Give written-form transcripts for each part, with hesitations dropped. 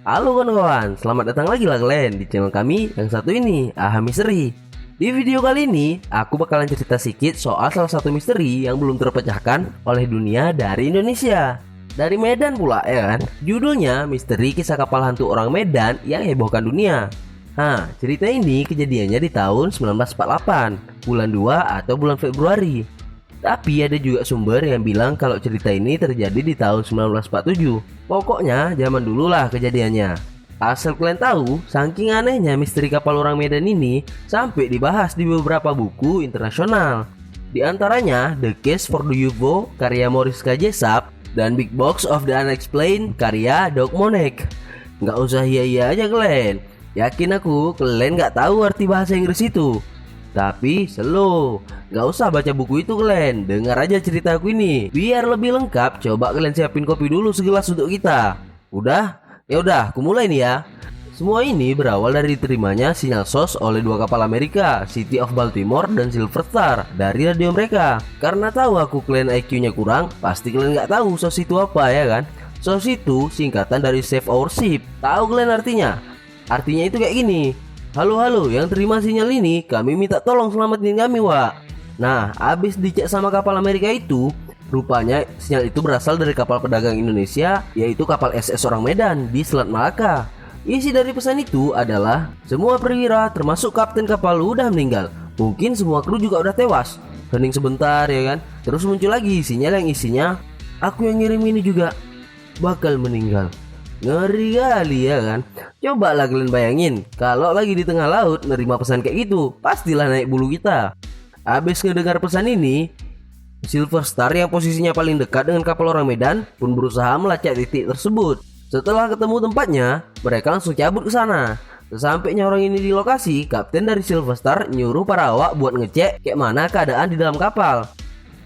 Halo kawan-kawan, selamat datang lagi lah kalian di channel kami yang satu ini, AHA Misteri. Di video kali ini, aku bakalan cerita sedikit soal salah satu misteri yang belum terpecahkan oleh dunia dari Indonesia. Dari Medan pula ya kan. Judulnya Misteri Kisah Kapal Hantu Orang Medan yang Hebohkan Dunia. Nah, cerita ini kejadiannya di tahun 1948, bulan 2 atau bulan Februari. Tapi ada juga sumber yang bilang kalau cerita ini terjadi di tahun 1947. Pokoknya zaman dulu lah kejadiannya. Asal kalian tahu, saking anehnya misteri kapal orang Medan ini sampai dibahas di beberapa buku internasional. Di antaranya The Case for the UFO karya Maurice K. Jessup dan Big Box of the Unexplained karya Doug Monek. Nggak usah iya-iya aja kalian. Yakin aku kalian nggak tahu arti bahasa Inggris itu. Tapi slow, gak usah baca buku itu kalian, dengar aja cerita aku ini. Biar lebih lengkap, coba kalian siapin kopi dulu segelas untuk kita. Udah? Ya udah, aku mulai nih ya. Semua ini berawal dari diterimanya sinyal SOS oleh dua kapal Amerika, City of Baltimore dan Silver Star, dari radio mereka. Karena tahu aku kalian IQ-nya kurang, pasti kalian nggak tahu SOS itu apa ya kan? SOS itu singkatan dari Save Our Ship. Tahu kalian artinya? Artinya itu kayak gini. Halo, yang terima sinyal ini, kami minta tolong selamatin kami, Wak. Nah, abis dicek sama kapal Amerika itu, rupanya sinyal itu berasal dari kapal pedagang Indonesia, yaitu kapal SS Orang Medan di Selat Malaka. Isi dari pesan itu adalah, semua perwira termasuk kapten kapal udah meninggal. Mungkin semua kru juga udah tewas. Hening sebentar ya kan. Terus muncul lagi sinyal yang isinya, aku yang ngirim ini juga bakal meninggal. Ngeri kali ya kan. Coba lah kalian bayangin, kalau lagi di tengah laut nerima pesan kayak gitu, pastilah naik bulu kita. Abis ngedengar pesan ini, Silver Star yang posisinya paling dekat dengan kapal orang Medan pun berusaha melacak titik tersebut. Setelah ketemu tempatnya, mereka langsung cabut ke sana. Sesampainya orang ini di lokasi, kapten dari Silver Star nyuruh para awak buat ngecek kayak mana keadaan di dalam kapal.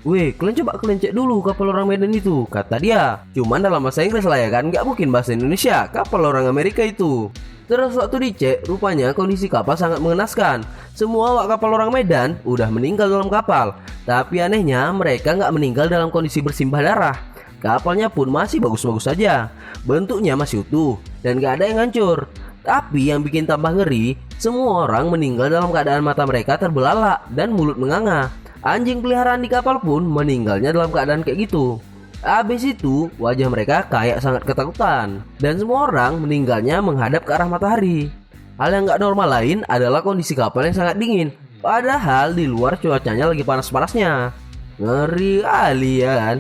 Weh, kalian cek dulu kapal orang Medan itu, kata dia. Cuman dalam bahasa Inggris lah ya kan, nggak mungkin bahasa Indonesia, kapal orang Amerika itu. Terus waktu dicek, rupanya kondisi kapal sangat mengenaskan. Semua awak kapal orang Medan udah meninggal dalam kapal. Tapi anehnya mereka nggak meninggal dalam kondisi bersimbah darah. Kapalnya pun masih bagus-bagus saja. Bentuknya masih utuh dan nggak ada yang hancur. Tapi yang bikin tambah ngeri, semua orang meninggal dalam keadaan mata mereka terbelalak dan mulut menganga. Anjing peliharaan di kapal pun meninggalnya dalam keadaan kayak gitu. Habis itu wajah mereka kayak sangat ketakutan. Dan semua orang meninggalnya menghadap ke arah matahari. Hal yang gak normal lain adalah kondisi kapal yang sangat dingin. Padahal di luar cuacanya lagi panas-panasnya. Ngeri kali ya kan.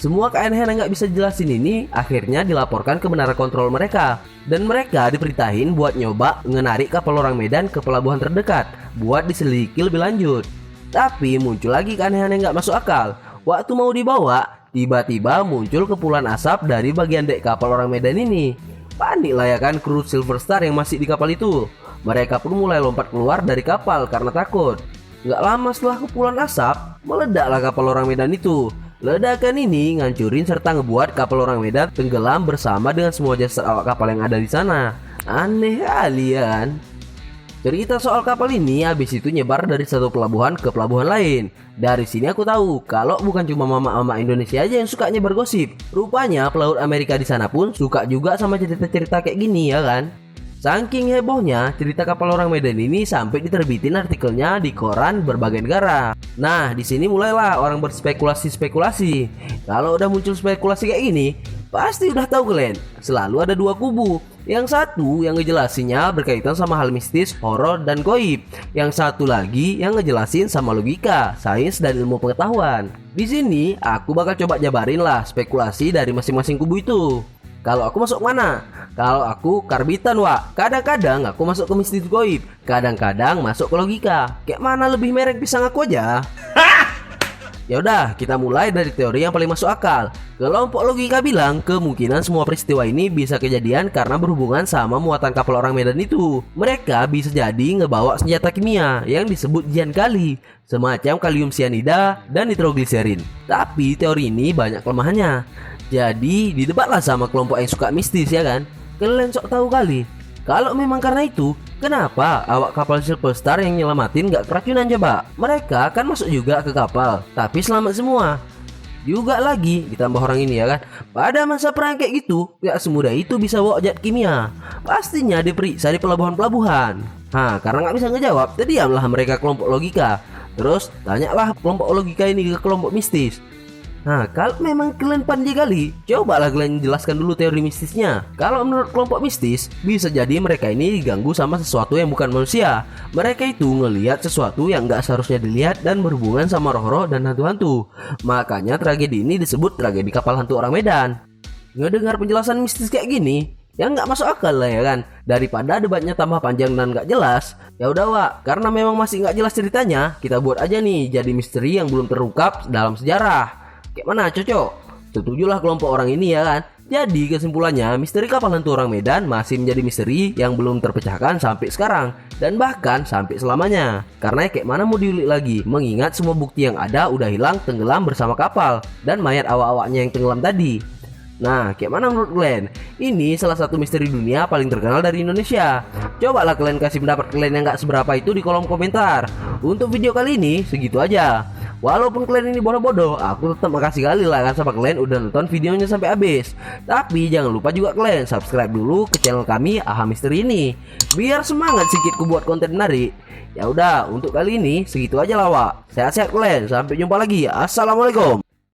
Semua keanehan yang gak bisa jelasin ini akhirnya dilaporkan ke menara kontrol mereka. Dan mereka diperintahin buat nyoba ngenarik kapal orang Medan ke pelabuhan terdekat buat diselidiki lebih lanjut. Tapi muncul lagi keanehan yang gak masuk akal. Waktu mau dibawa, tiba-tiba muncul kepulan asap dari bagian dek kapal orang Medan ini. Panik lah ya kan kru Silver Star yang masih di kapal itu. Mereka pun mulai lompat keluar dari kapal karena takut. Gak lama setelah kepulan asap, meledaklah kapal orang Medan itu. Ledakan ini ngancurin serta ngebuat kapal orang Medan tenggelam bersama dengan semua jasad awak kapal yang ada di sana. Aneh kali ya kan. Cerita soal kapal ini habis itu nyebar dari satu pelabuhan ke pelabuhan lain. Dari sini aku tahu kalau bukan cuma mama-mama Indonesia aja yang suka nyebar gosip. Rupanya pelaut Amerika di sana pun suka juga sama cerita-cerita kayak gini ya kan. Saking hebohnya cerita kapal orang Medan ini sampai diterbitin artikelnya di koran berbagai negara. Nah, di sini mulailah orang berspekulasi-spekulasi. Kalau udah muncul spekulasi kayak gini, pasti udah tahu kalian, selalu ada dua kubu. Yang satu yang ngejelasinnya berkaitan sama hal mistis, horor, dan goib. Yang satu lagi yang ngejelasin sama logika, sains, dan ilmu pengetahuan. Di sini aku bakal coba jabarin lah spekulasi dari masing-masing kubu itu. Kalau aku masuk mana? Kalau aku karbitan, Wak. Kadang-kadang aku masuk ke mistis goib, kadang-kadang masuk ke logika. Kayak mana lebih merek pisang aku aja. Ya udah, kita mulai dari teori yang paling masuk akal. Kelompok logika bilang kemungkinan semua peristiwa ini bisa kejadian karena berhubungan sama muatan kapal orang Medan itu. Mereka bisa jadi ngebawa senjata kimia yang disebut Giancali, semacam kalium cyanida dan nitrogliserin. Tapi teori ini banyak kelemahannya. Jadi didebatlah sama kelompok yang suka mistis ya kan. Kalian sok tahu kali. Kalau memang karena itu, kenapa awak kapal Silver Star yang nyelamatin gak keracunan coba? Mereka kan masuk juga ke kapal, tapi selamat semua. Juga lagi ditambah orang ini ya kan, pada masa perang kayak gitu gak semudah itu bisa bawa zat kimia. Pastinya diperiksa di pelabuhan-pelabuhan. Nah, karena nggak bisa ngejawab, terdiamlah mereka kelompok logika. Terus tanyalah kelompok logika ini ke kelompok mistis. Nah, kalau memang kalian pandai kali, cobalah kalian jelaskan dulu teori mistisnya. Kalau menurut kelompok mistis, bisa jadi mereka ini diganggu sama sesuatu yang bukan manusia. Mereka itu ngelihat sesuatu yang nggak seharusnya dilihat dan berhubungan sama roh-roh dan hantu-hantu. Makanya tragedi ini disebut tragedi kapal hantu orang Medan. Ngedengar penjelasan mistis kayak gini, yang nggak masuk akal lah ya kan. Daripada debatnya tambah panjang dan nggak jelas, ya udah Wak, karena memang masih nggak jelas ceritanya, kita buat aja nih jadi misteri yang belum terungkap dalam sejarah. Kayak mana cocok? Setujulah kelompok orang ini ya kan. Jadi kesimpulannya, misteri kapal hantu orang Medan masih menjadi misteri yang belum terpecahkan sampai sekarang, dan bahkan sampai selamanya. Karena kayak mana mau diulik lagi, mengingat semua bukti yang ada udah hilang tenggelam bersama kapal dan mayat awak-awaknya yang tenggelam tadi. Nah, kayak mana menurut kalian? Ini salah satu misteri dunia paling terkenal dari Indonesia. Cobalah kalian kasih pendapat kalian yang gak seberapa itu di kolom komentar. Untuk video kali ini segitu aja. Walaupun kalian ini bodoh-bodoh, aku tetap makasih kali lah kan sama kalian udah nonton videonya sampai habis. Tapi jangan lupa juga kalian subscribe dulu ke channel kami AHA Misteri ini, biar semangat sedikit ku buat konten menarik. Ya udah, untuk kali ini segitu aja lah Wak. Sehat-sehat kalian, sampai jumpa lagi. Assalamualaikum.